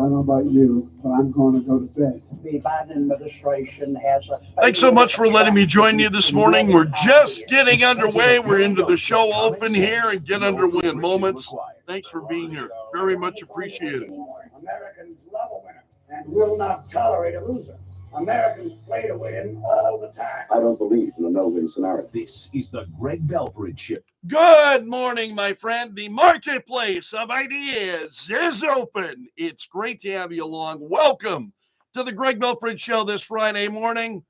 don't know about you, but I'm going to go to bed. The Biden administration has a... Thanks so much for letting me join you this morning. We're just getting underway. We're into the show open here and get underway in moments. Thanks for being here. Very much appreciated. Americans love a winner and will not tolerate a loser. Americans play to win all the time. I don't believe in the no-win scenario. This is the Greg Belfrage Show. Good morning, my friend. The marketplace of ideas is open. It's great to have you along. Welcome to the Greg Belfrage Show this Friday morning.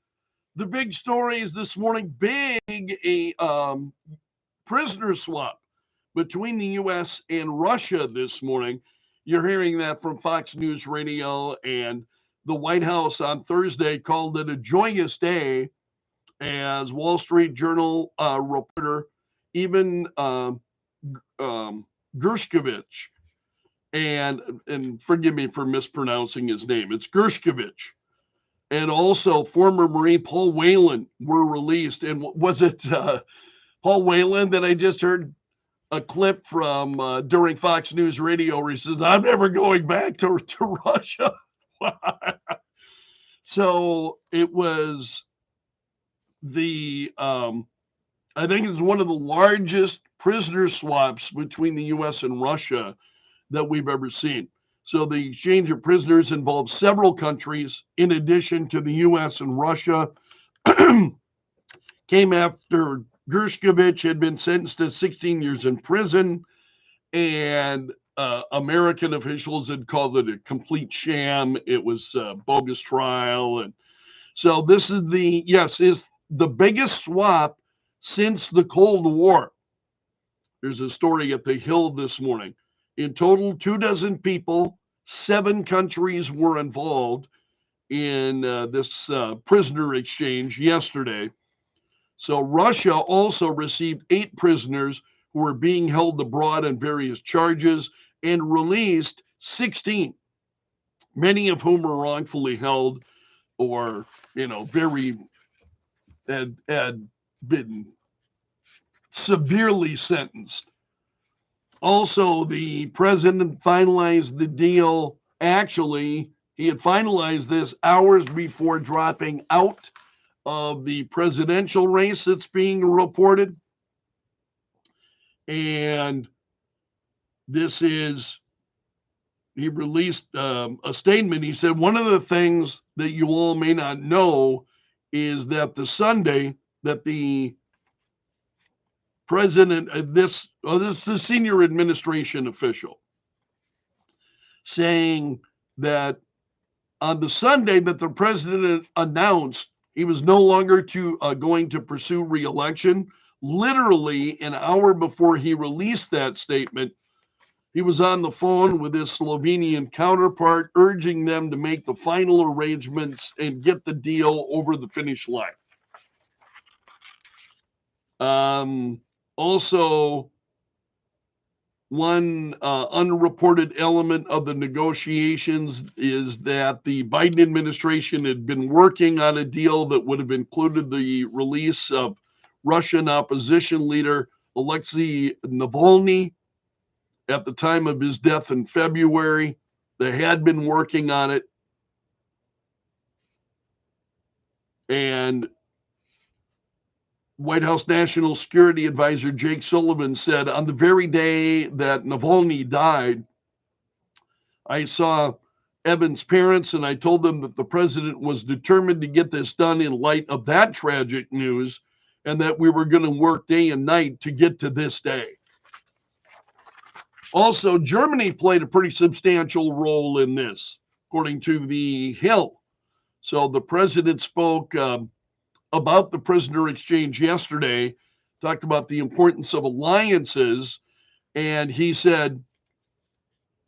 The big stories this morning, prisoner swap between the U.S. and Russia this morning. You're hearing that from Fox News Radio, and the White House on Thursday called it a joyous day as Wall Street Journal reporter, even Gershkovich, and forgive me for mispronouncing his name, it's Gershkovich, and also former Marine Paul Whelan were released. And was it Paul Whelan that I just heard a clip from during Fox News Radio where he says, I'm never going back to Russia. So it was I think it's one of the largest prisoner swaps between the U.S. and Russia that we've ever seen. So the exchange of prisoners involved several countries in addition to the U.S. and Russia. Came after Gershkovich had been sentenced to 16 years in prison, and American officials had called it a complete sham. It was a bogus trial. And so this is is the biggest swap since the Cold War. There's a story at the Hill this morning. In total, 24 people, 7 countries were involved in this prisoner exchange yesterday. So Russia also received 8 prisoners who were being held abroad on various charges, and released 16, many of whom were wrongfully held or, had been severely sentenced. Also, the president finalized the deal. Actually, he had finalized this hours before dropping out of the presidential race that's being reported. And he released a statement. He said, one of the things that you all may not know is that the Sunday that the president, this is the senior administration official, saying that on the Sunday that the president announced he was no longer going to pursue re-election, literally an hour before he released that statement, he was on the phone with his Slovenian counterpart, urging them to make the final arrangements and get the deal over the finish line. Also, one unreported element of the negotiations is that the Biden administration had been working on a deal that would have included the release of Russian opposition leader Alexei Navalny at the time of his death in February. They had been working on it. And White House National Security Advisor Jake Sullivan said, on the very day that Navalny died, I saw Evan's parents and I told them that the president was determined to get this done in light of that tragic news, and that we were going to work day and night to get to this day. Also, Germany played a pretty substantial role in this, according to the Hill. So the president spoke about the prisoner exchange yesterday, talked about the importance of alliances, and he said,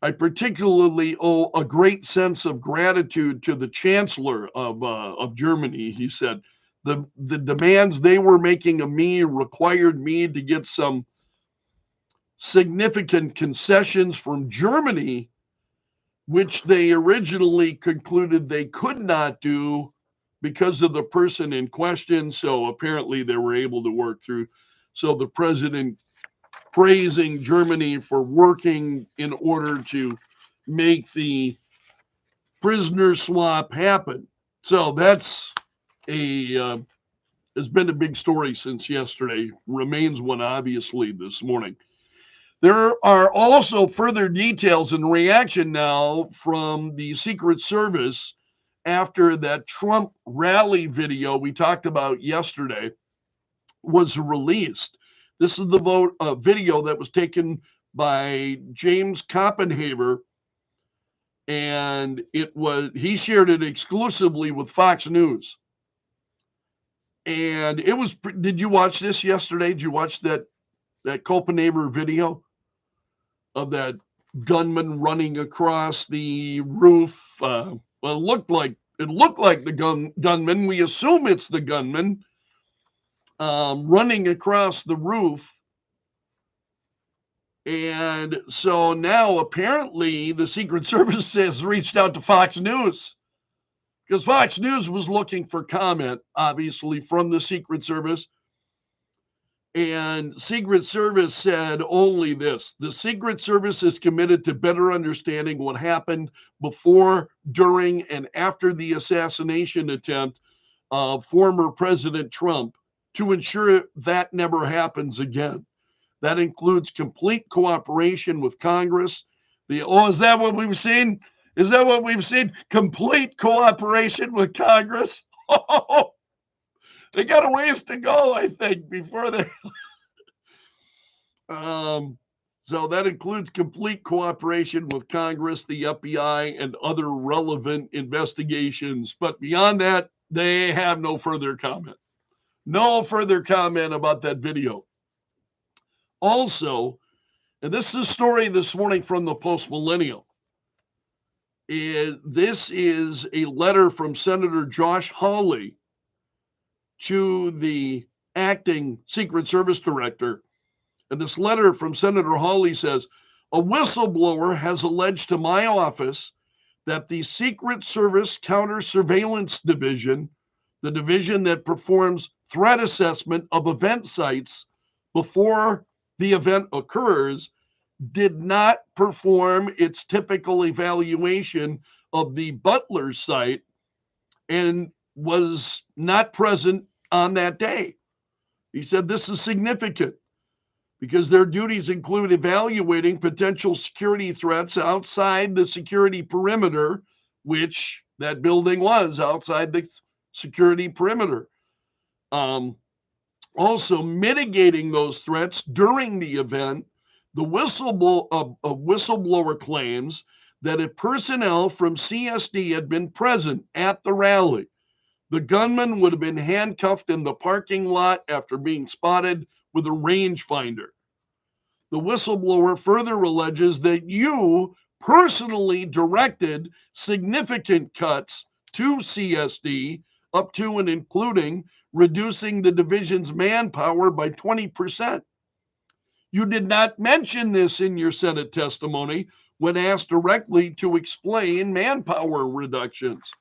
I particularly owe a great sense of gratitude to the chancellor of Germany. He said, the demands they were making of me required me to get some significant concessions from Germany, which they originally concluded they could not do because of the person in question. So apparently they were able to work through. So the president praising Germany for working in order to make the prisoner swap happen. So that's has been a big story since yesterday. Remains one, obviously, this morning. There are also further details and reaction now from the Secret Service after that Trump rally video we talked about yesterday was released. This is the video that was taken by James Koppenhaver, and he shared it exclusively with Fox News. And it was, did you watch this yesterday? Did you watch that Koppenhaver video of that gunman running across the roof? Well, it looked like the gunman. We assume it's the gunman running across the roof. And so now apparently the Secret Service has reached out to Fox News, because Fox News was looking for comment, obviously, from the Secret Service. And Secret Service said only this: the Secret Service is committed to better understanding what happened before, during, and after the assassination attempt of former President Trump to ensure that never happens again. That includes complete cooperation with Congress. Is that what we've seen? Is that what we've seen? Complete cooperation with Congress? Oh, they got a ways to go, I think, before they... So that includes complete cooperation with Congress, the FBI, and other relevant investigations. But beyond that, they have no further comment. No further comment about that video. Also, and this is a story this morning from the Post-Millennial. This is a letter from Senator Josh Hawley to the acting Secret Service director. And this letter from Senator Hawley says, a whistleblower has alleged to my office that the Secret Service Counter-Surveillance Division, the division that performs threat assessment of event sites before the event occurs, did not perform its typical evaluation of the Butler site and was not present on that day. He said this is significant because their duties include evaluating potential security threats outside the security perimeter, which that building was outside the security perimeter. Also mitigating those threats during the event. The whistleblower claims that if personnel from CSD had been present at the rally, the gunman would have been handcuffed in the parking lot after being spotted with a rangefinder. The whistleblower further alleges that you personally directed significant cuts to CSD, up to and including reducing the division's manpower by 20%. You did not mention this in your Senate testimony when asked directly to explain manpower reductions.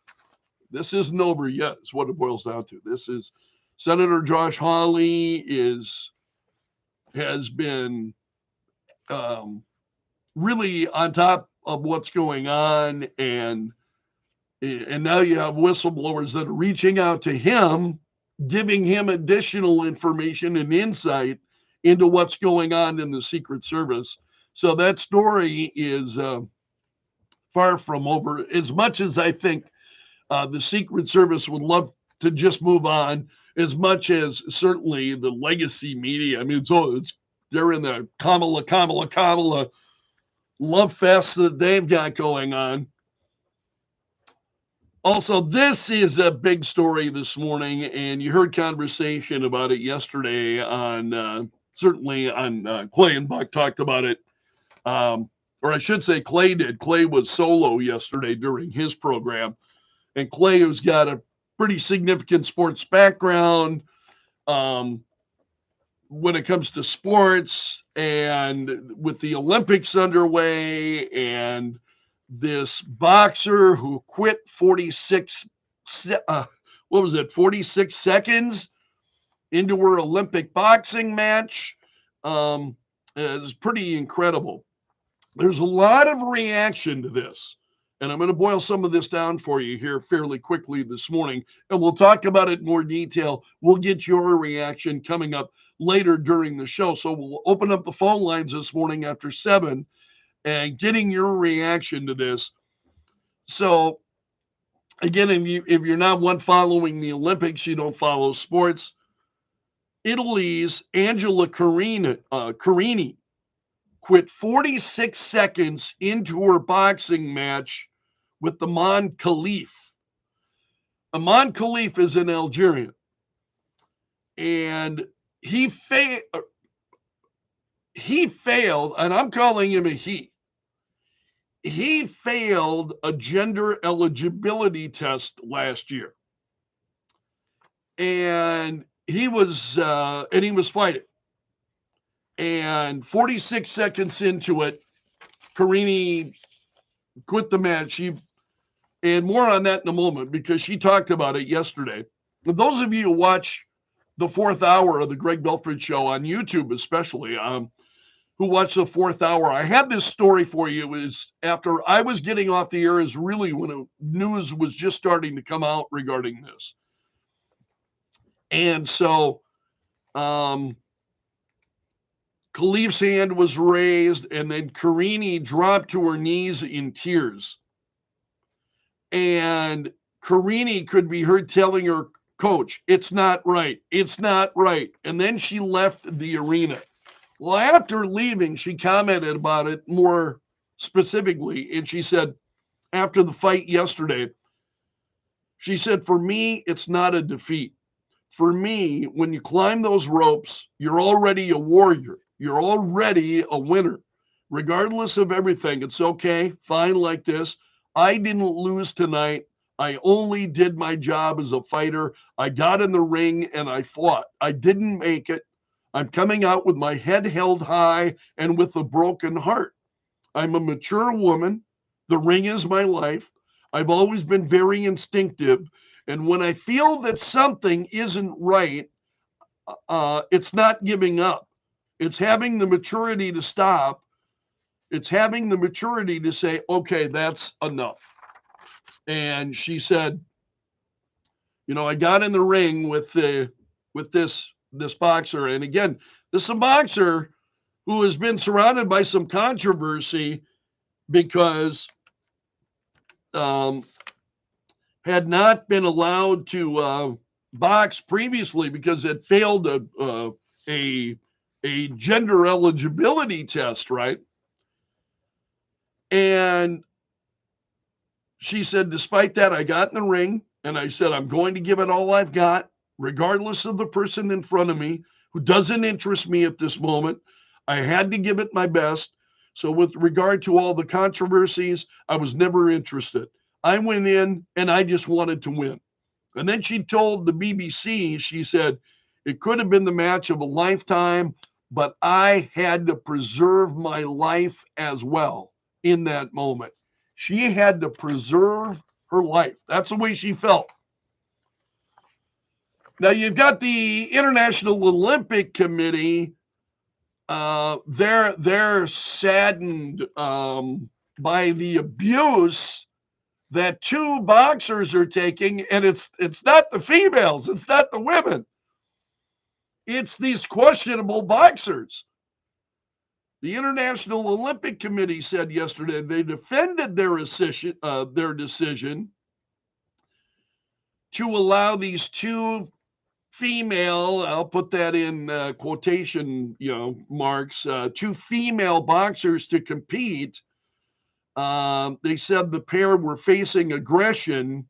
This isn't over yet, is what it boils down to. This is Senator Josh Hawley has been really on top of what's going on, and now you have whistleblowers that are reaching out to him, giving him additional information and insight into what's going on in the Secret Service. So that story is far from over. As much as I think the Secret Service would love to just move on, as much as certainly the legacy media. I mean, they're in the Kamala love fest that they've got going on. Also, this is a big story this morning, and you heard conversation about it yesterday on certainly on Clay and Buck talked about it. Or I should say Clay did. Clay was solo yesterday during his program. And Clay, who's got a pretty significant sports background when it comes to sports, and with the Olympics underway, and this boxer who quit 46 seconds into her Olympic boxing match, is pretty incredible. There's a lot of reaction to this. And I'm going to boil some of this down for you here fairly quickly this morning, and we'll talk about it in more detail. We'll get your reaction coming up later during the show. So we'll open up the phone lines this morning after 7 and getting your reaction to this. So again, if you're not one following the Olympics, you don't follow sports. Italy's Angela Carini quit 46 seconds into her boxing match with Aman Khalif. Aman Khalif is an Algerian, and he failed, and I'm calling him a he. He failed a gender eligibility test last year, and he was fighting. And 46 seconds into it, Carini quit the match. And more on that in a moment, because she talked about it yesterday. And those of you who watch the 4th hour of the Greg Belfrage Show on YouTube, especially, who watch the 4th hour, I had this story for you. It was after I was getting off the air, is really when news was just starting to come out regarding this. And so Khalif's hand was raised, and then Carini dropped to her knees in tears. And Carini could be heard telling her coach, "It's not right. It's not right." And then she left the arena. Well, after leaving, she commented about it more specifically. And she said, after the fight yesterday, she said, "For me, it's not a defeat. For me, when you climb those ropes, you're already a warrior. You're already a winner. Regardless of everything, it's okay, fine like this. I didn't lose tonight. I only did my job as a fighter. I got in the ring and I fought. I didn't make it. I'm coming out with my head held high and with a broken heart. I'm a mature woman. The ring is my life. I've always been very instinctive. And when I feel that something isn't right, it's not giving up. It's having the maturity to stop. It's having the maturity to say, okay, that's enough." And she said, I got in the ring with this boxer. And again, this is a boxer who has been surrounded by some controversy because had not been allowed to box previously because it failed a gender eligibility test, right? And she said, despite that, I got in the ring and I said, I'm going to give it all I've got, regardless of the person in front of me who doesn't interest me at this moment. I had to give it my best. So with regard to all the controversies, I was never interested. I went in and I just wanted to win. And then she told the BBC, she said, it could have been the match of a lifetime, but I had to preserve my life as well in that moment. She had to preserve her life. That's the way she felt. Now you've got the International Olympic Committee. They're saddened by the abuse that 2 boxers are taking, and it's not the females, it's not the women. It's these questionable boxers. The International Olympic Committee said yesterday they defended their decision to allow these 2 female, I'll put that in quotation marks, 2 female boxers to compete. They said the pair were facing aggression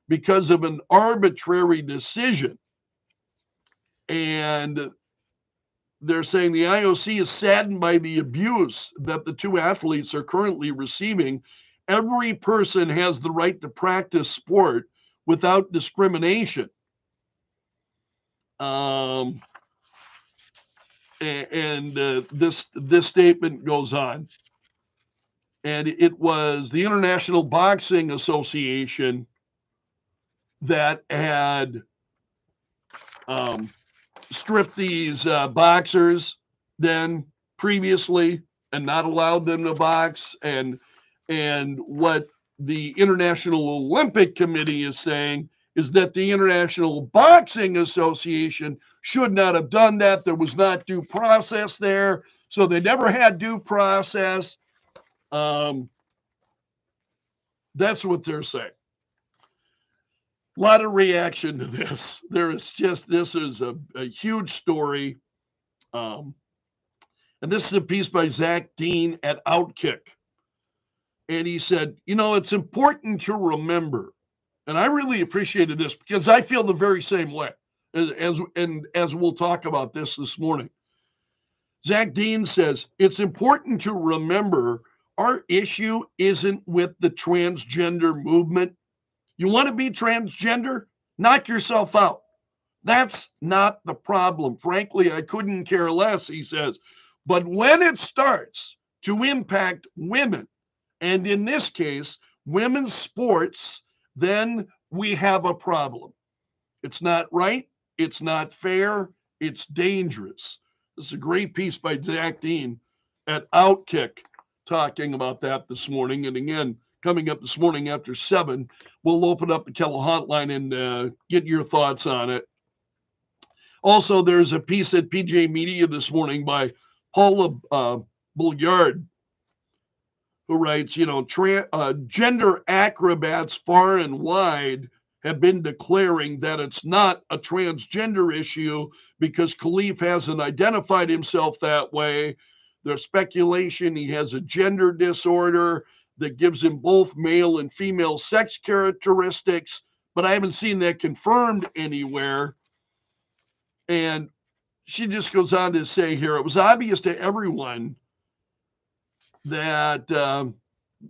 because of an arbitrary decision. And they're saying the IOC is saddened by the abuse that the 2 athletes are currently receiving. Every person has the right to practice sport without discrimination. This statement goes on. And it was the International Boxing Association that had stripped these boxers then previously and not allowed them to box. And what the International Olympic Committee is saying is that the International Boxing Association should not have done that. There was not due process there. So they never had due process. That's what they're saying. A lot of reaction to this. This is a huge story. And this is a piece by Zach Dean at Outkick. And he said, it's important to remember, and I really appreciated this because I feel the very same way as we'll talk about this morning. Zach Dean says, it's important to remember our issue isn't with the transgender movement. You want to be transgender? Knock yourself out. That's not the problem. Frankly, I couldn't care less, he says. But when it starts to impact women, and in this case, women's sports, then we have a problem. It's not right. It's not fair. It's dangerous. This is a great piece by Zach Dean at Outkick talking about that this morning. And again, coming up this morning after 7, we'll open up the Kettle Hotline and get your thoughts on it. Also, there's a piece at PJ Media this morning by Paula Bulliard, who writes, gender acrobats far and wide have been declaring that it's not a transgender issue because Khalif hasn't identified himself that way. There's speculation he has a gender disorder that gives him both male and female sex characteristics, but I haven't seen that confirmed anywhere. And she just goes on to say here, it was obvious to everyone that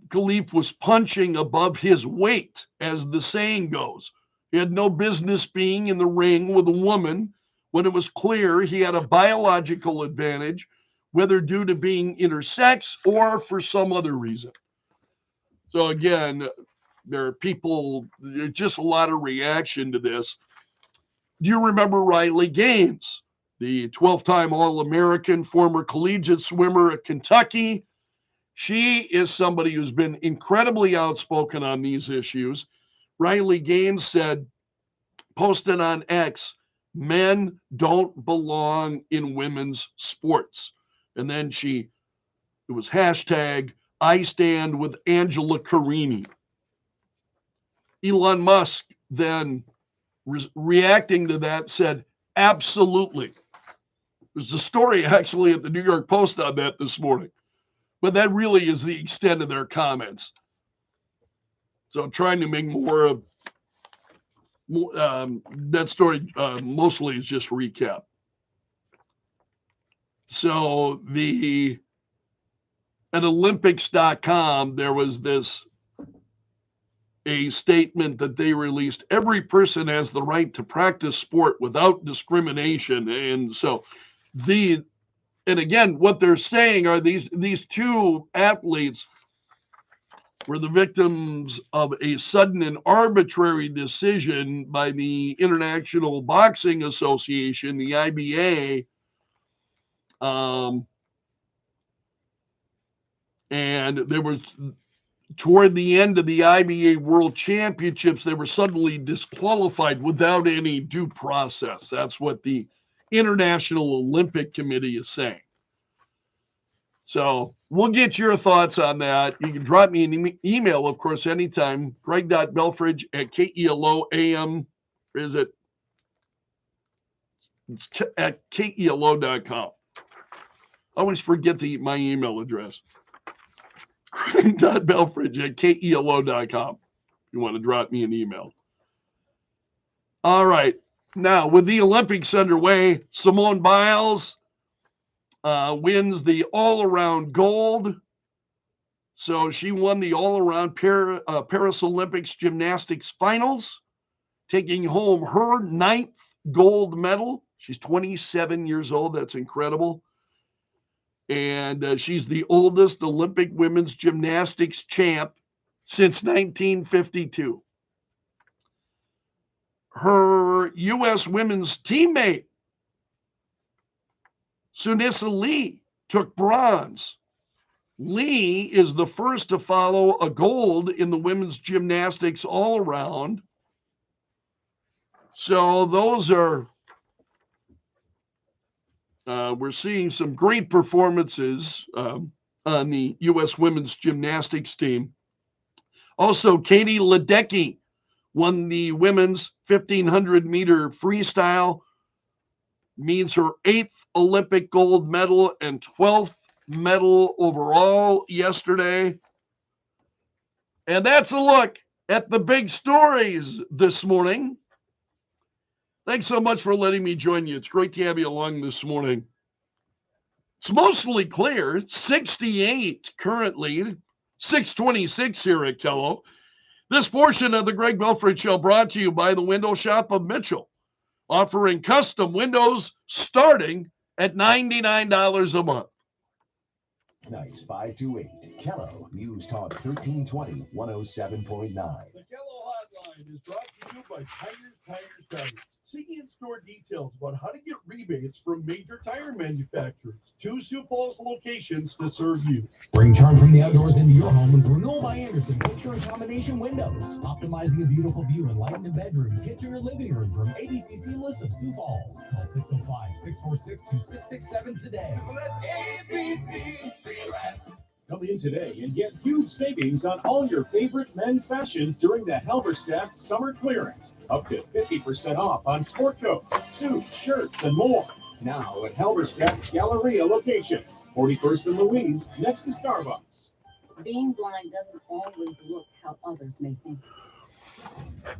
Khalif was punching above his weight, as the saying goes. He had no business being in the ring with a woman when it was clear he had a biological advantage, whether due to being intersex or for some other reason. So again, there's just a lot of reaction to this. Do you remember Riley Gaines, the 12-time All-American, former collegiate swimmer at Kentucky? She is somebody who's been incredibly outspoken on these issues. Riley Gaines posted on X, men don't belong in women's sports. And then it was hashtag I stand with Angela Carini. Elon Musk then reacting to that said, absolutely. There's a story actually at the New York Post on that this morning. But that really is the extent of their comments. So I'm trying to make more of that story mostly is just recap. So at Olympics.com, there was a statement that they released. Every person has the right to practice sport without discrimination. And so and again, what they're saying are these two athletes were the victims of a sudden and arbitrary decision by the International Boxing Association, the IBA, and there was, toward the end of the IBA World Championships, they were suddenly disqualified without any due process. That's what the International Olympic Committee is saying. So we'll get your thoughts on that. You can drop me an email, of course, anytime. Greg.Belfrage@KELO.AM. It's at KELO.com. I always forget my email address. Greg.Belfrage@KELO.com. If you want to drop me an email. All right. Now, with the Olympics underway, Simone Biles wins the all-around gold. So she won the all-around Paris Olympics gymnastics finals, taking home her 9th gold medal. She's 27 years old. That's incredible. And she's the oldest Olympic women's gymnastics champ since 1952. Her U.S. women's teammate, Sunisa Lee, took bronze. Lee is the first to follow a gold in the women's gymnastics all around. So those are, we're seeing some great performances on the U.S. women's gymnastics team. Also, Katie Ledecky won the women's 1,500 meter freestyle, means her 8th Olympic gold medal and 12th medal overall yesterday. And that's a look at the big stories this morning. Thanks so much for letting me join you. It's great to have you along this morning. It's mostly clear, 68 currently, 626 here at Kello. This portion of the Greg Belfrage Show brought to you by the Window Shop of Mitchell, offering custom windows starting at $99 a month. Nights 5 to 8. Kello, News Talk 1320, 107.9. The Kello Hotline is brought to you by Tires. See in-store details about how to get rebates from major tire manufacturers. 2 Sioux Falls locations to serve you. Bring charm from the outdoors into your home with Renewal by Anderson picture and combination windows. Optimizing a beautiful view and light in the bedroom, kitchen, or living room from ABC Seamless of Sioux Falls. Call 605-646-2667 today. That's ABC Seamless. Come in today and get huge savings on all your favorite men's fashions during the Halberstadt Summer Clearance. Up to 50% off on sport coats, suits, shirts, and more. Now at Halberstadt's Galleria location, 41st and Louise, next to Starbucks. Being blind doesn't always look how others may think.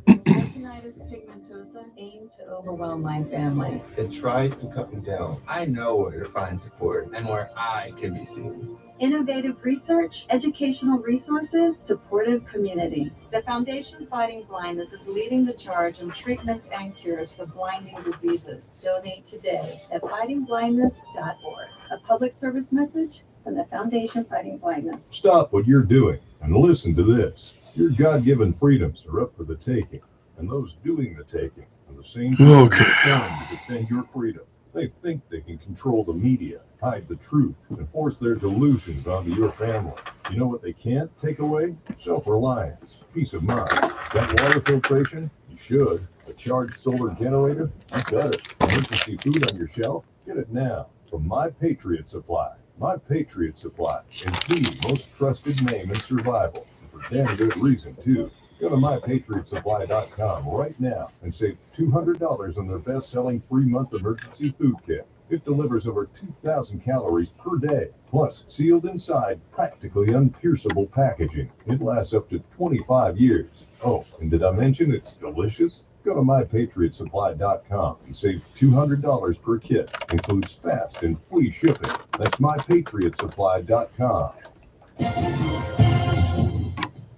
Retinitis pigmentosa aimed to overwhelm my family. It tried to cut me down. I know where to find support and where I can be seen. Innovative research, educational resources, supportive community. The Foundation Fighting Blindness is leading the charge in treatments and cures for blinding diseases. Donate today at fightingblindness.org. A public service message from the Foundation Fighting Blindness. Stop what you're doing and listen to this. Your God-given freedoms are up for the taking, and those doing the taking are the same people trying to defend your freedom. They think they can control the media, hide the truth, and force their delusions onto your family. You know what they can't take away? Self-reliance, peace of mind. Got water filtration? You should. A charged solar generator? You got it. Emergency food on your shelf? Get it now from My Patriot Supply. My Patriot Supply is the most trusted name in survival, and for damn good reason, too. Go to mypatriotsupply.com right now and save $200 on their best-selling 3-month emergency food kit. It delivers over 2,000 calories per day, plus sealed inside practically unpierceable packaging. It lasts up to 25 years. Oh, and did I mention it's delicious? Go to mypatriotsupply.com and save $200 per kit. Includes fast and free shipping. That's mypatriotsupply.com.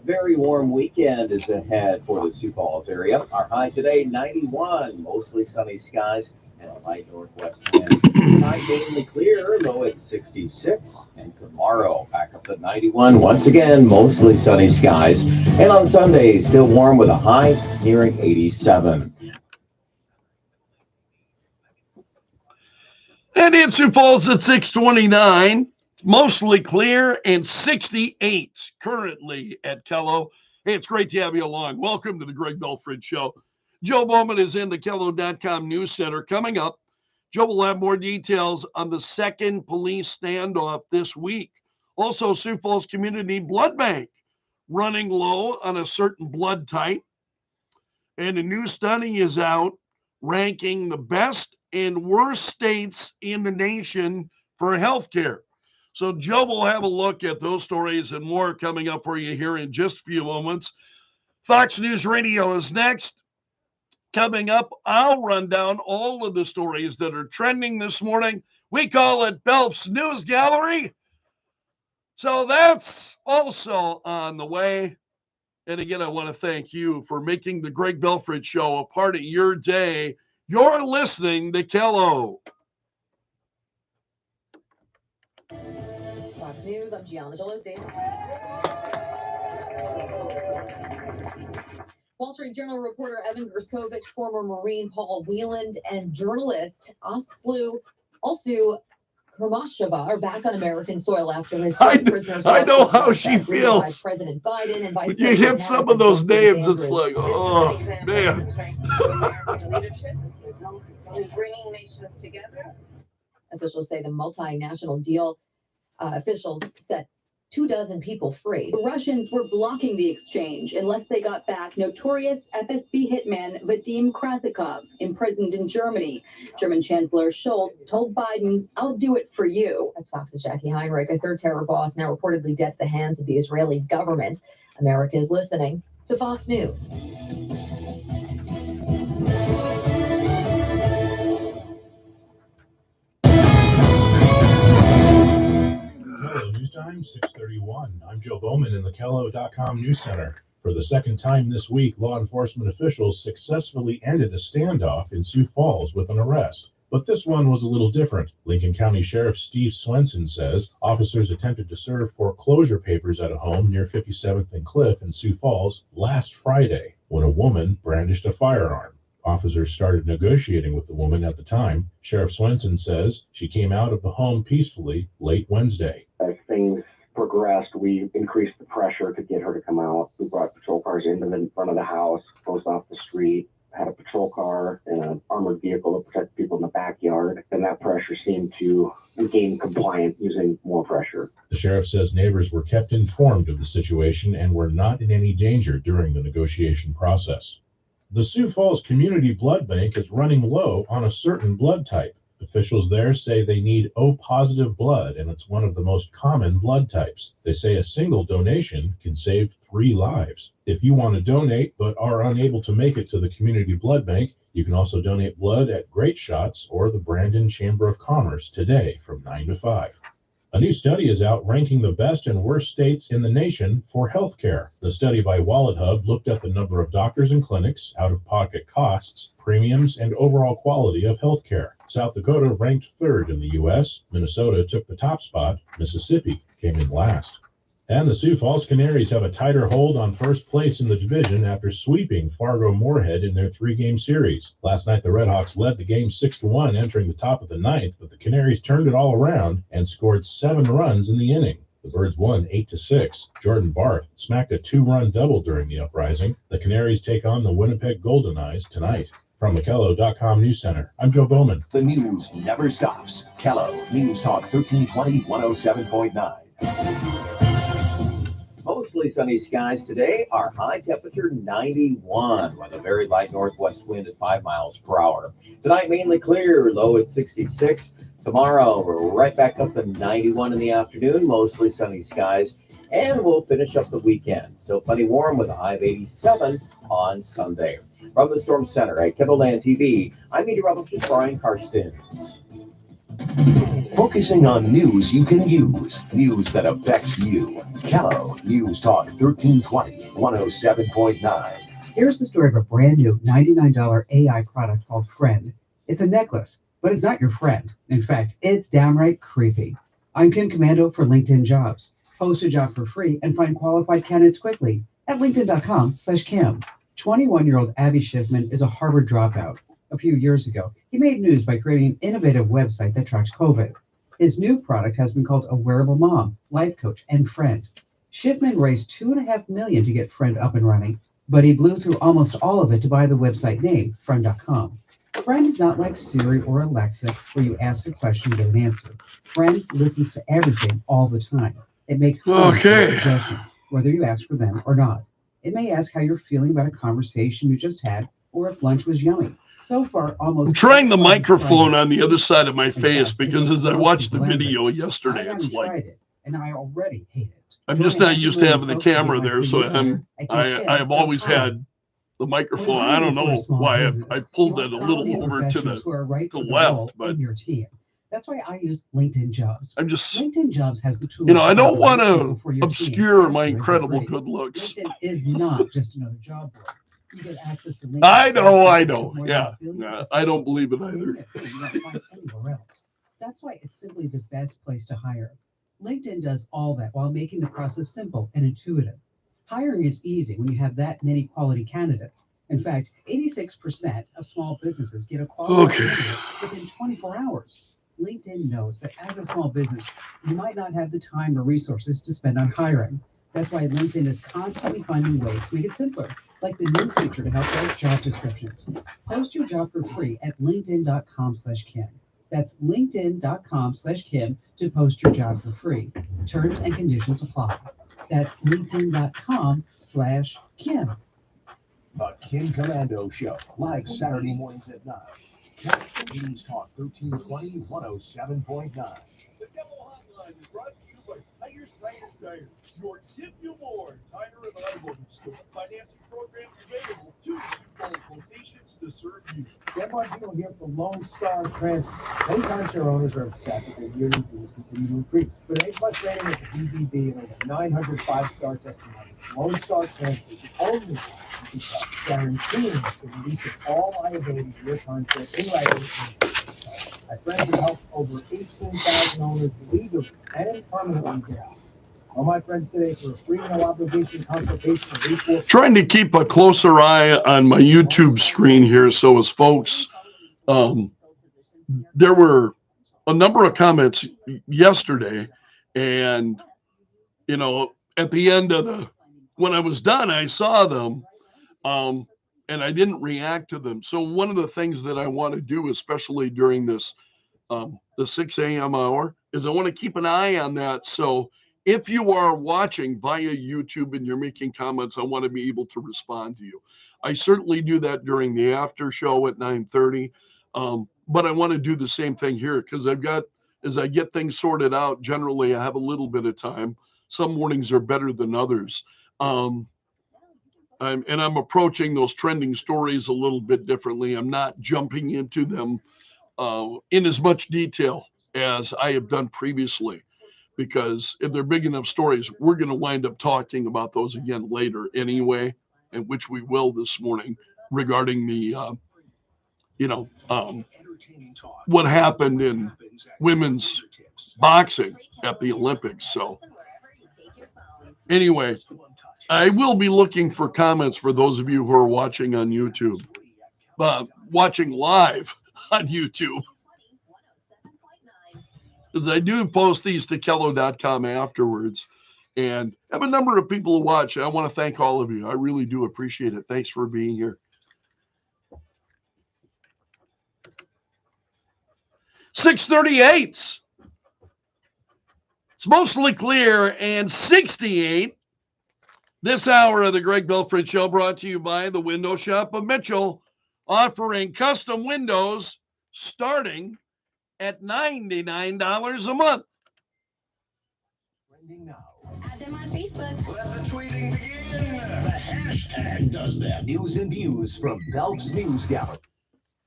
Very warm weekend is ahead for the Sioux Falls area. Our high today, 91, mostly sunny skies and a light northwest wind. High mainly clear, low at 66. And tomorrow, back up to 91. Once again, mostly sunny skies. And on Sunday, still warm with a high nearing 87. And in Sioux Falls at 629. Mostly clear and 68 currently at Kello. Hey, it's great to have you along. Welcome to the Greg Belfrage Show. Joe Bowman is in the Kello.com News Center. Coming up, Joe will have more details on the second police standoff this week. Also, Sioux Falls Community Blood Bank running low on a certain blood type. And a new study is out ranking the best and worst states in the nation for health care. So Joe will have a look at those stories and more coming up for you here in just a few moments. Fox News Radio is next. Coming up, I'll run down all of the stories that are trending this morning. We call it Belf's News Gallery. So that's also on the way. And again, I want to thank you for making the Greg Belfrage Show a part of your day. You're listening to Kello. Fox News, I'm Gianna Gelosi. Wall Street Journal reporter Evan Gerskovich, former Marine Paul Wieland, and journalist Alsu Hermasheva are back on American soil after his I prisoners. know how she feels. President Biden and Vice When you hit President some Harris of those and James names, it's Andrews. like, oh, man. Leadership is bringing nations together. Officials say the multinational deal officials set 24 people free. The Russians were blocking the exchange unless they got back notorious FSB hitman Vadim Krasikov, imprisoned in Germany. German Chancellor Scholz told Biden, "I'll do it for you." That's Fox's Jackie Heinrich, a third terror boss now reportedly dead at the hands of the Israeli government. America is listening to Fox News. Hello, News Time, 6:31. I'm Joe Bowman in the Kello.com News Center. For the second time this week, law enforcement officials successfully ended a standoff in Sioux Falls with an arrest. But this one was a little different. Lincoln County Sheriff Steve Swenson says officers attempted to serve foreclosure papers at a home near 57th and Cliff in Sioux Falls last Friday when a woman brandished a firearm. Officers started negotiating with the woman at the time. Sheriff Swenson says she came out of the home peacefully late Wednesday. As things progressed, we increased the pressure to get her to come out. We brought patrol cars into the front of the house, closed off the street, had a patrol car and an armored vehicle to protect people in the backyard. And that pressure seemed to gain compliance using more pressure. The sheriff says neighbors were kept informed of the situation and were not in any danger during the negotiation process. The Sioux Falls Community Blood Bank is running low on a certain blood type. Officials there say they need O-positive blood, and it's one of the most common blood types. They say a single donation can save 3 lives. If you want to donate but are unable to make it to the Community Blood Bank, you can also donate blood at Great Shots or the Brandon Chamber of Commerce today from 9 to 5. A new study is out ranking the best and worst states in the nation for healthcare. The study by WalletHub looked at the number of doctors and clinics, out-of-pocket costs, premiums, and overall quality of healthcare. South Dakota ranked 3rd in the U.S. Minnesota took the top spot. Mississippi came in last. And the Sioux Falls Canaries have a tighter hold on first place in the division after sweeping Fargo-Moorhead in their 3-game series. Last night, the Redhawks led the game 6-1 entering the top of the 9th, but the Canaries turned it all around and scored 7 runs in the inning. The Birds won 8-6. Jordan Barth smacked a 2-run double during the uprising. The Canaries take on the Winnipeg Golden Eyes tonight. From the Kello.com News Center, I'm Joe Bowman. The news never stops. Kello, News Talk 1320, 107.9. Mostly sunny skies today. Our high temperature 91 with a very light northwest wind at 5 miles per hour. Tonight mainly clear, low at 66. Tomorrow we're right back up to 91 in the afternoon, mostly sunny skies. And we'll finish up the weekend. Still plenty warm with a high of 87 on Sunday. From the Storm Center at Kendallland TV, I'm meteorologist Brian Karstens. Focusing on news you can use, news that affects you. Kello, News Talk 1320, 107.9. Here's the story of a brand new $99 AI product called Friend. It's a necklace, but it's not your friend. In fact, it's downright creepy. I'm Kim Commando for LinkedIn Jobs. Post a job for free and find qualified candidates quickly at linkedin.com/Kim. 21-year-old Avi Schiffman is a Harvard dropout. A few years ago, he made news by creating an innovative website that tracks COVID. His new product has been called a wearable mom, life coach, and friend. Schiffman raised $2.5 million to get Friend up and running, but he blew through almost all of it to buy the website name, friend.com. Friend is not like Siri or Alexa, where you ask a question and get an answer. Friend listens to everything all the time. It makes suggestions, whether you ask for them or not. It may ask how you're feeling about a conversation you just had, or if lunch was yummy. So far, almost. I'm trying the microphone on the other side of my face because as I watched the video yesterday, it's like and I already hate it. I'm just not used to having the camera there, so I have always had the microphone. I don't know why I pulled that a little over to the left, but that's why I use LinkedIn Jobs. I'm just LinkedIn Jobs has the tool. You know, I don't want to obscure my incredible good looks. LinkedIn is not just another job board. You get access to LinkedIn. I know. Yeah. I don't believe it either. That's why it's simply the best place to hire. LinkedIn does all that while making the process simple and intuitive. Hiring is easy when you have that many quality candidates. In fact, 86% of small businesses get a quality candidate within 24 hours. LinkedIn knows that as a small business, you might not have the time or resources to spend on hiring. That's why LinkedIn is constantly finding ways to make it simpler, like the new feature to help write job descriptions. Post your job for free at linkedin.com/Kim. That's linkedin.com/Kim to post your job for free. Terms and conditions apply. That's linkedin.com/Kim. The Kim Commando Show, live Saturday mornings at 9. News Talk 1320, 107.9. The Demo Hotline is brought to you by Tires, Tires. Your Give You More tire and automotive store. Financing programs available to Sioux Falls locations to serve you. Denmark People here for Lone Star Transport. Many timeshare owners are upset that their yearly dues continue to increase. With an A+ rating with the BBB and over 900 five-star testimonials, Lone Star Transport is the only one you can trust, guaranteeing the release of all liability to your timeshare in writing. My friends have helped over 18,000 owners legally and permanently get out. Call my friends today for a free no obligation consultation at 844. Trying to keep a closer eye on my YouTube screen here, so as folks, there were a number of comments yesterday, and at the end of when I was done, I saw them, and I didn't react to them. So one of the things that I want to do, especially during this the 6 a.m. hour, is I want to keep an eye on that. So if you are watching via YouTube and you're making comments, I want to be able to respond to you. I certainly do that during the after show at 9:30, but I want to do the same thing here because as I get things sorted out, generally I have a little bit of time. Some mornings are better than others. I'm approaching those trending stories a little bit differently. I'm not jumping into them in as much detail as I have done previously, because if they're big enough stories, we're going to wind up talking about those again later anyway, and which we will this morning regarding the, what happened in women's boxing at the Olympics. So anyway, I will be looking for comments for those of you who are watching on YouTube, watching live on YouTube, because I do post these to Kello.com afterwards, and have a number of people who watch. I want to thank all of you. I really do appreciate it. Thanks for being here. 638. It's mostly clear, and 68. This hour of the Greg Belfrage Show brought to you by the Window Shop of Mitchell, offering custom windows starting at $99 a month. Trending now. Add them on Facebook. Let the tweeting begin. The hashtag does that. News and views from Belf's News Gallery.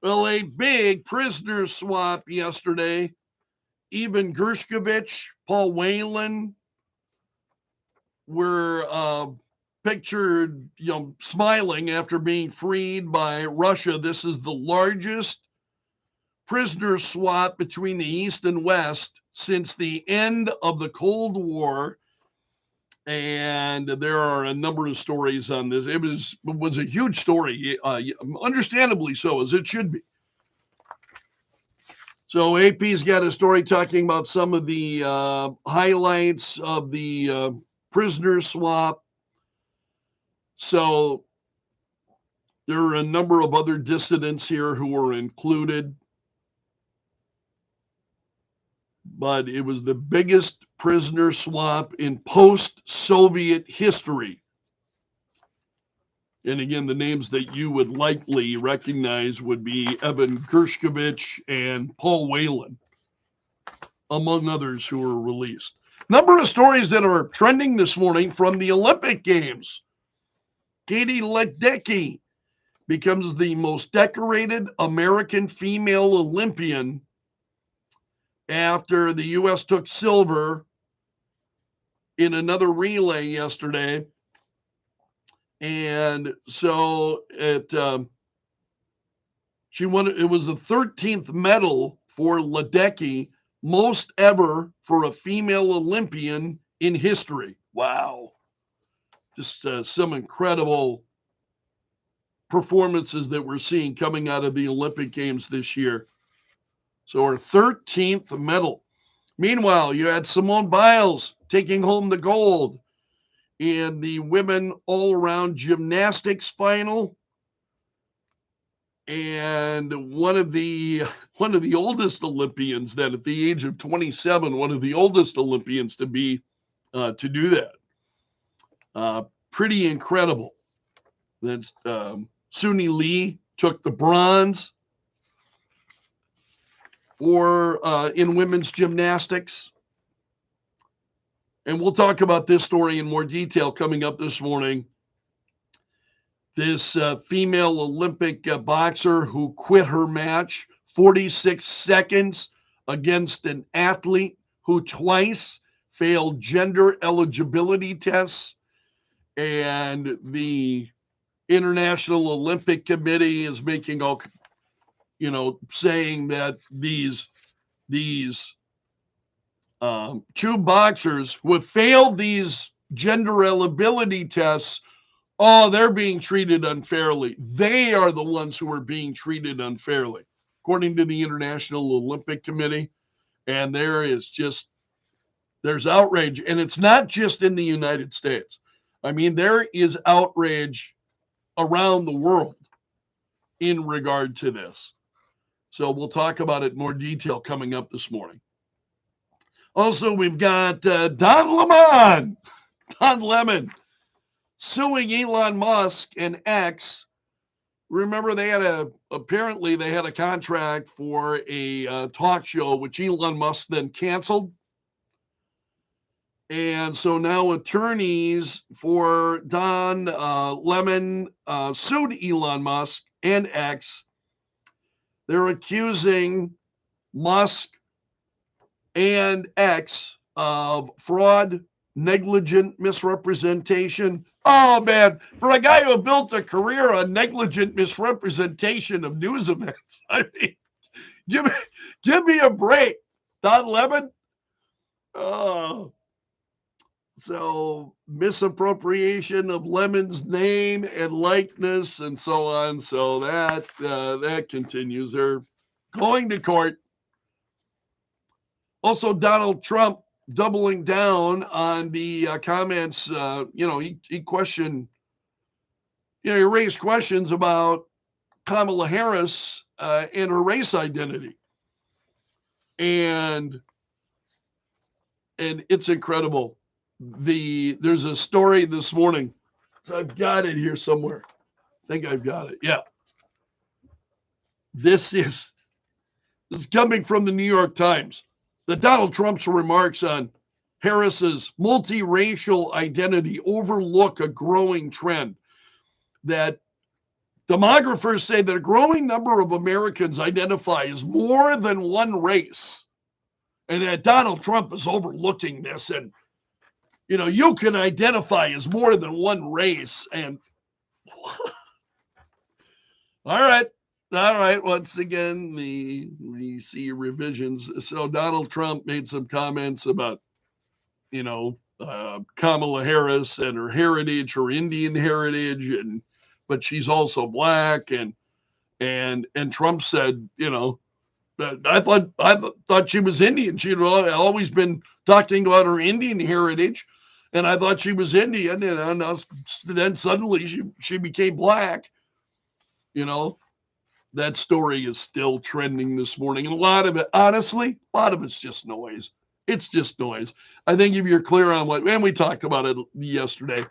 Well, a big prisoner swap yesterday. Even Gershkovich, Paul Whelan were pictured, smiling after being freed by Russia. This is the largest prisoner swap between the East and West since the end of the Cold War. And there are a number of stories on this. It was a huge story, understandably so, as it should be. So AP's got a story talking about some of the highlights of the prisoner swap. So there are a number of other dissidents here who were included, but it was the biggest prisoner swap in post-Soviet history. And again, the names that you would likely recognize would be Evan Gershkovich and Paul Whelan, among others who were released. Number of stories that are trending this morning from the Olympic Games. Katie Ledecky becomes the most decorated American female Olympian after the U.S. took silver in another relay yesterday. And so she won. It was the 13th medal for Ledecky, most ever for a female Olympian in history. Wow. Just some incredible performances that we're seeing coming out of the Olympic Games this year. So her 13th medal. Meanwhile, you had Simone Biles taking home the gold in the women all-around gymnastics final. And one of the oldest Olympians then at the age of 27, one of the oldest Olympians to do that. Pretty incredible. That's Suni Lee took the bronze for in women's gymnastics. And we'll talk about this story in more detail coming up this morning. This female Olympic boxer who quit her match 46 seconds against an athlete who twice failed gender eligibility tests. And the International Olympic Committee is making all, saying that these two boxers who have failed these gender eligibility tests, they're being treated unfairly. They are the ones who are being treated unfairly, according to the International Olympic Committee. And there's outrage. And it's not just in the United States. I mean, there is outrage around the world in regard to this. So we'll talk about it in more detail coming up this morning. Also, we've got Don Lemon, suing Elon Musk and X. Remember, apparently they had a contract for a talk show, which Elon Musk then canceled. And so now attorneys for Don Lemon sued Elon Musk and X. They're accusing Musk and X of fraud, negligent misrepresentation. Oh, man, for a guy who built a career on negligent misrepresentation of news events, I mean, give me a break, Don Lemon. So misappropriation of Lemon's name and likeness and so on. So that continues. They're going to court. Also, Donald Trump doubling down on the comments. He questioned, he raised questions about Kamala Harris and her race identity. And it's incredible. There's a story this morning. So I've got it here somewhere. I think I've got it. Yeah. This is coming from the New York Times. That Donald Trump's remarks on Harris's multiracial identity overlook a growing trend that demographers say that a growing number of Americans identify as more than one race, and that Donald Trump is overlooking this. And you can identify as more than one race. And all right. Once again, we see revisions. So Donald Trump made some comments about, Kamala Harris and her heritage, her Indian heritage, but she's also black. And Trump said, I thought she was Indian. She'd always been talking about her Indian heritage, and I thought she was Indian. And then suddenly she became black. That story is still trending this morning. And a lot of it's just noise. It's just noise. I think if you're clear on and we talked about it yesterday,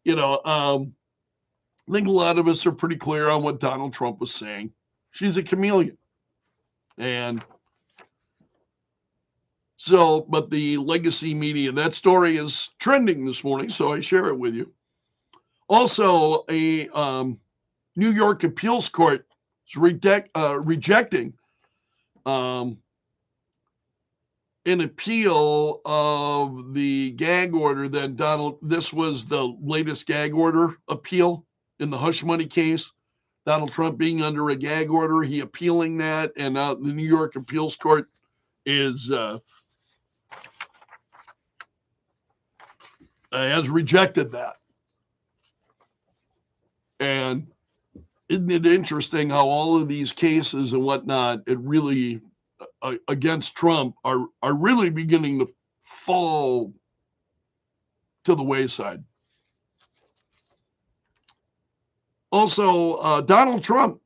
I think a lot of us are pretty clear on what Donald Trump was saying. She's a chameleon. And so, but the legacy media, that story is trending this morning, so I share it with you. Also, a New York appeals court is rejecting an appeal of the gag order that this was the latest gag order appeal in the hush money case. Donald Trump being under a gag order, he appealing that, and the New York appeals court has rejected that. And isn't it interesting how all of these cases and whatnot, it really, against Trump are really beginning to fall to the wayside. Also, Donald Trump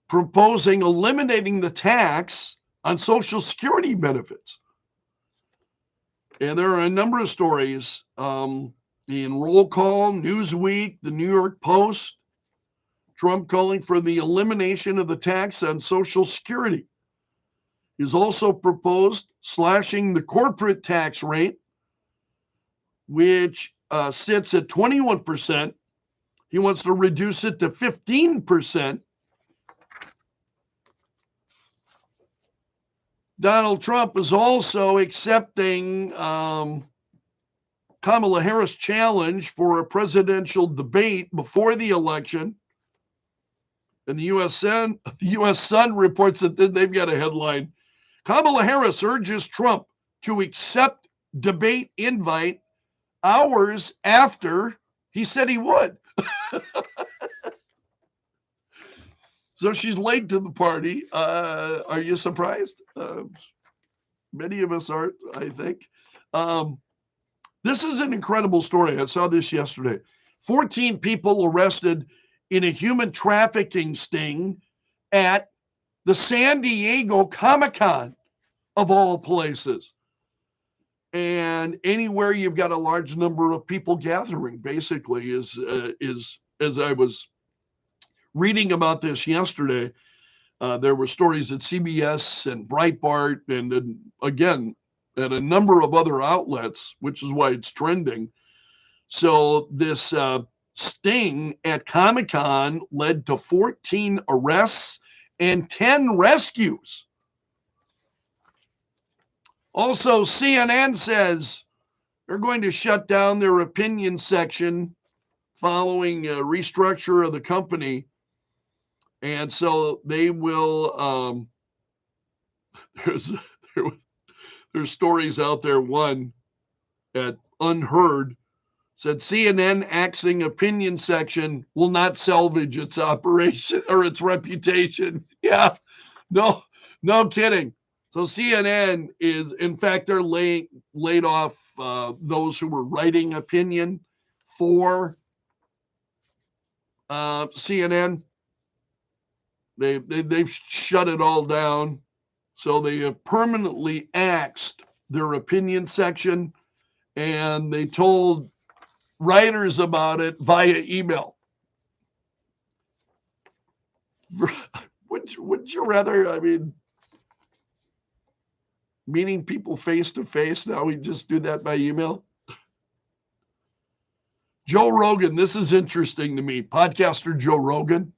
proposing eliminating the tax on Social Security benefits. And there are a number of stories in Roll Call, Newsweek, the New York Post, Trump calling for the elimination of the tax on Social Security. He's also proposed slashing the corporate tax rate, which sits at 21%. He wants to reduce it to 15%. Donald Trump is also accepting Kamala Harris' challenge for a presidential debate before the election. And the U.S. Sun reports that they've got a headline. Kamala Harris urges Trump to accept debate invite hours after he said he would. So she's late to the party. Are you surprised? Many of us aren't, I think. This is an incredible story. I saw this yesterday. 14 people arrested in a human trafficking sting at the San Diego Comic-Con, of all places. And anywhere you've got a large number of people gathering, basically, is as I was reading about this yesterday, there were stories at CBS and Breitbart and again, at a number of other outlets, which is why it's trending. So this sting at Comic-Con led to 14 arrests and 10 rescues. Also, CNN says they're going to shut down their opinion section following a restructure of the company. And so they will, there's stories out there. One at Unheard said CNN axing opinion section will not salvage its operation or its reputation. Yeah, no kidding. So CNN is, in fact, they're laid off those who were writing opinion for CNN. They've shut it all down. So they have permanently axed their opinion section, and they told writers about it via email. Would you rather, I mean, meeting people face to face, now we just do that by email? Joe Rogan, this is interesting to me. Podcaster Joe Rogan,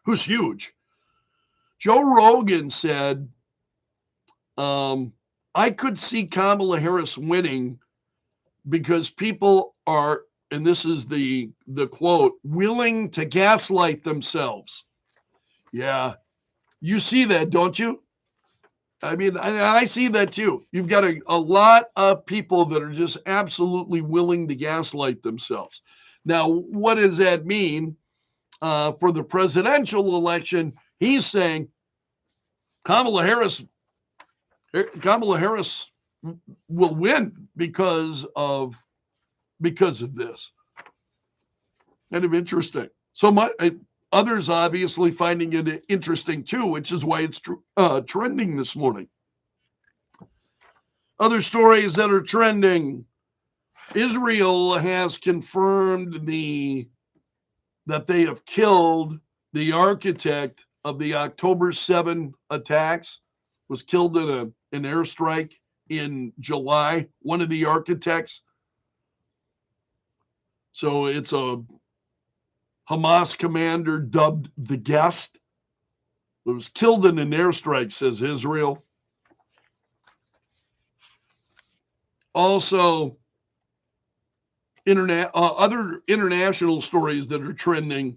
who's huge. Joe Rogan said, I could see Kamala Harris winning because people are, and this is the quote, willing to gaslight themselves. Yeah, you see that, don't you? I mean, I see that too. You've got a lot of people that are just absolutely willing to gaslight themselves. Now, what does that mean for the presidential election? He's saying Kamala Harris will win because of this. Kind of interesting. So others obviously finding it interesting too, which is why it's trending this morning. Other stories that are trending. Israel has confirmed that they have killed the architect of the October 7 attacks, was killed in an airstrike in July, one of the architects. So it's a Hamas commander dubbed the Guest. It was killed in an airstrike, says Israel. Also, other international stories that are trending.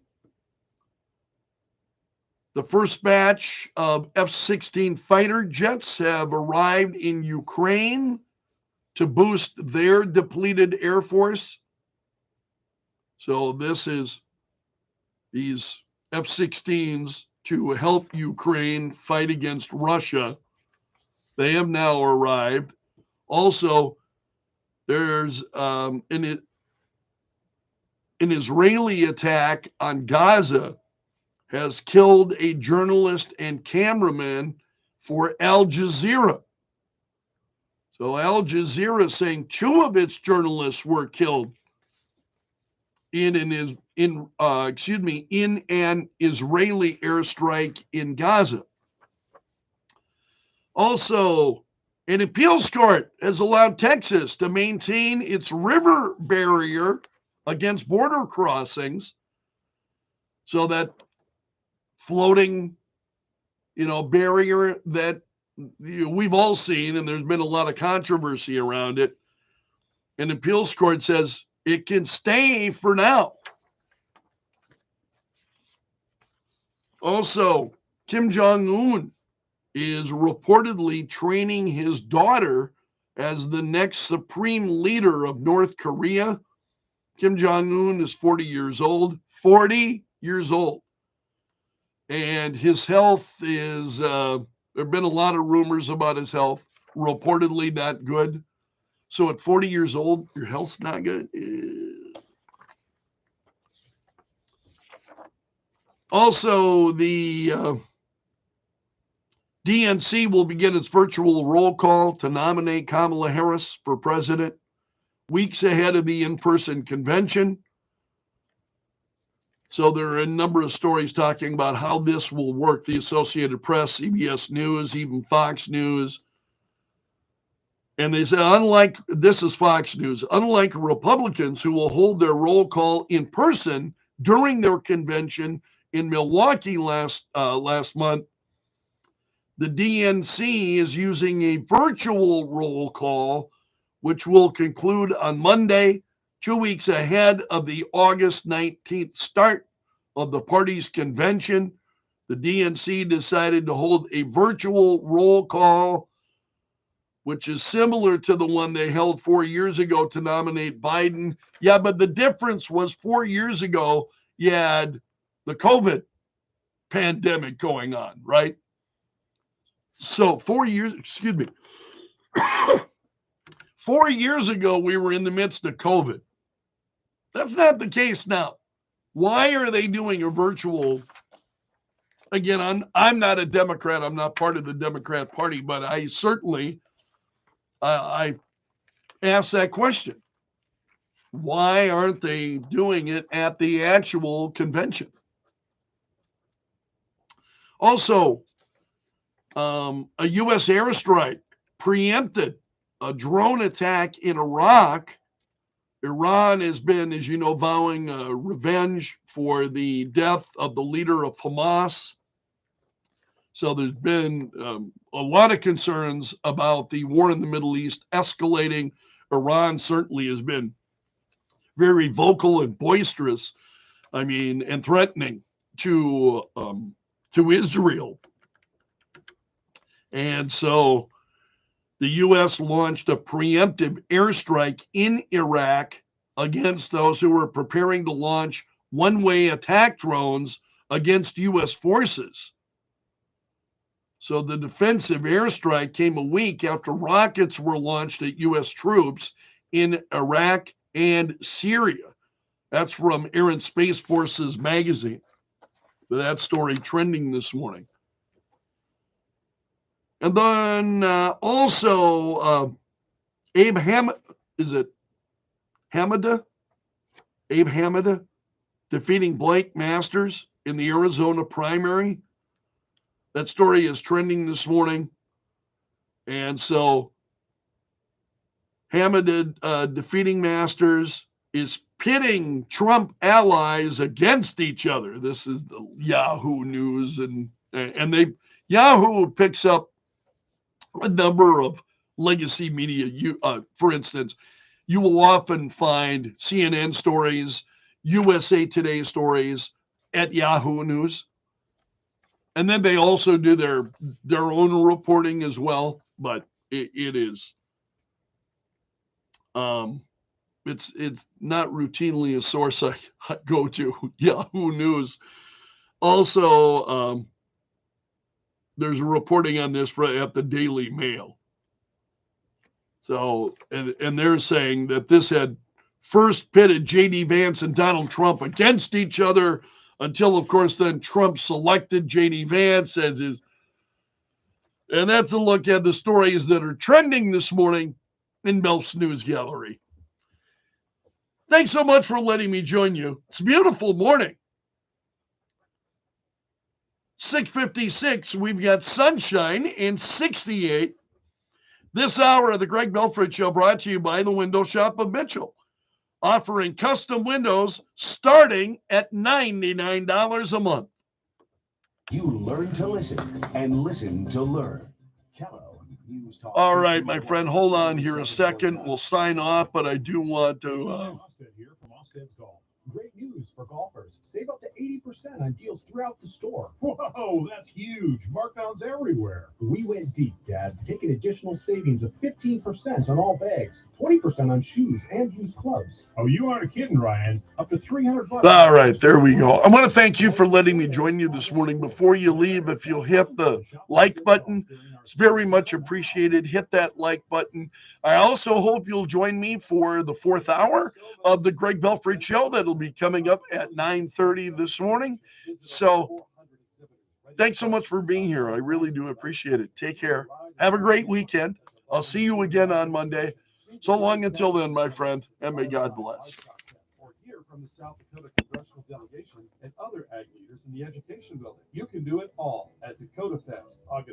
The first batch of F-16 fighter jets have arrived in Ukraine to boost their depleted air force. So this is these F-16s to help Ukraine fight against Russia They have now arrived. Also, there's an Israeli attack on Gaza has killed a journalist and cameraman for Al Jazeera. So Al Jazeera saying 2 of its journalists were killed in an Israeli airstrike in Gaza. Also, an appeals court has allowed Texas to maintain its river barrier against border crossings, so that floating, barrier that we've all seen, and there's been a lot of controversy around it. An appeals court says it can stay for now. Also, Kim Jong-un is reportedly training his daughter as the next supreme leader of North Korea. Kim Jong-un is 40 years old. 40 years old. And his health is, there have been a lot of rumors about his health, reportedly not good. So at 40 years old, your health's not good. Also, the DNC will begin its virtual roll call to nominate Kamala Harris for president weeks ahead of the in-person convention. So there are a number of stories talking about how this will work. The Associated Press, CBS News, even Fox News. And they say, this is Fox News, unlike Republicans who will hold their roll call in person during their convention in Milwaukee last month, the DNC is using a virtual roll call, which will conclude on Monday, 2 weeks ahead of the August 19th start of the party's convention. The DNC decided to hold a virtual roll call, which is similar to the one they held 4 years ago to nominate Biden. Yeah, but the difference was 4 years ago, you had the COVID pandemic going on, right? So 4 years, 4 years ago, we were in the midst of COVID. That's not the case now. Why are they doing a virtual? Again, I'm not a Democrat. I'm not part of the Democrat Party, but I certainly I asked that question. Why aren't they doing it at the actual convention? Also, a U.S. airstrike preempted a drone attack in Iraq. Iran has been, as you know, vowing revenge for the death of the leader of Hamas. So there's been a lot of concerns about the war in the Middle East escalating. Iran certainly has been very vocal and boisterous, and threatening to Israel. And so the U.S. launched a preemptive airstrike in Iraq against those who were preparing to launch one-way attack drones against U.S. forces. So the defensive airstrike came a week after rockets were launched at U.S. troops in Iraq and Syria. That's from Air and Space Forces magazine. That story trending this morning. And then also Abe Hamada defeating Blake Masters in the Arizona primary. That story is trending this morning. And so Hamada defeating Masters is pitting Trump allies against each other. This is the Yahoo News, and Yahoo picks up a number of legacy media. For instance, you will often find CNN stories, USA Today stories at Yahoo News. And then they also do their own reporting as well. But it is, it's not routinely a source I go to, Yahoo News. Also, there's a reporting on this at the Daily Mail. So, and they're saying that this had first pitted J.D. Vance and Donald Trump against each other until, of course, then Trump selected J.D. Vance as his. And that's a look at the stories that are trending this morning in Belf's News Gallery. Thanks so much for letting me join you. It's a beautiful morning. 6:56, we've got sunshine and 68. This hour of the Greg Belfrage Show brought to you by the Window Shop of Mitchell, offering custom windows starting at $99 a month. You learn to listen and listen to learn. Hello, News Talk. All right, my friend, hold on here a second. We'll sign off, but I do want to. Austin here from Austin's Golf. Great news for golfers. Save up to 80% on deals throughout the store. Whoa, that's huge. Markdowns everywhere. We went deep, Dad. Take an additional savings of 15% on all bags, 20% on shoes and used clubs. Oh, you aren't kidding, Ryan. Up to $300. All right, there we go. I want to thank you for letting me join you this morning. Before you leave, if you'll hit the like button, it's very much appreciated. Hit that like button. I also hope you'll join me for the 4th hour of the Greg Belfrage Show. That'll be coming up at 9:30 this morning. So thanks so much for being here. I really do appreciate it. Take care. Have a great weekend. I'll see you again on Monday. So long until then, my friend, and may God bless. Or hear from the South Dakota Congressional Delegation and other ag leaders in the Education Building. You can do it all at Dakota Fest, August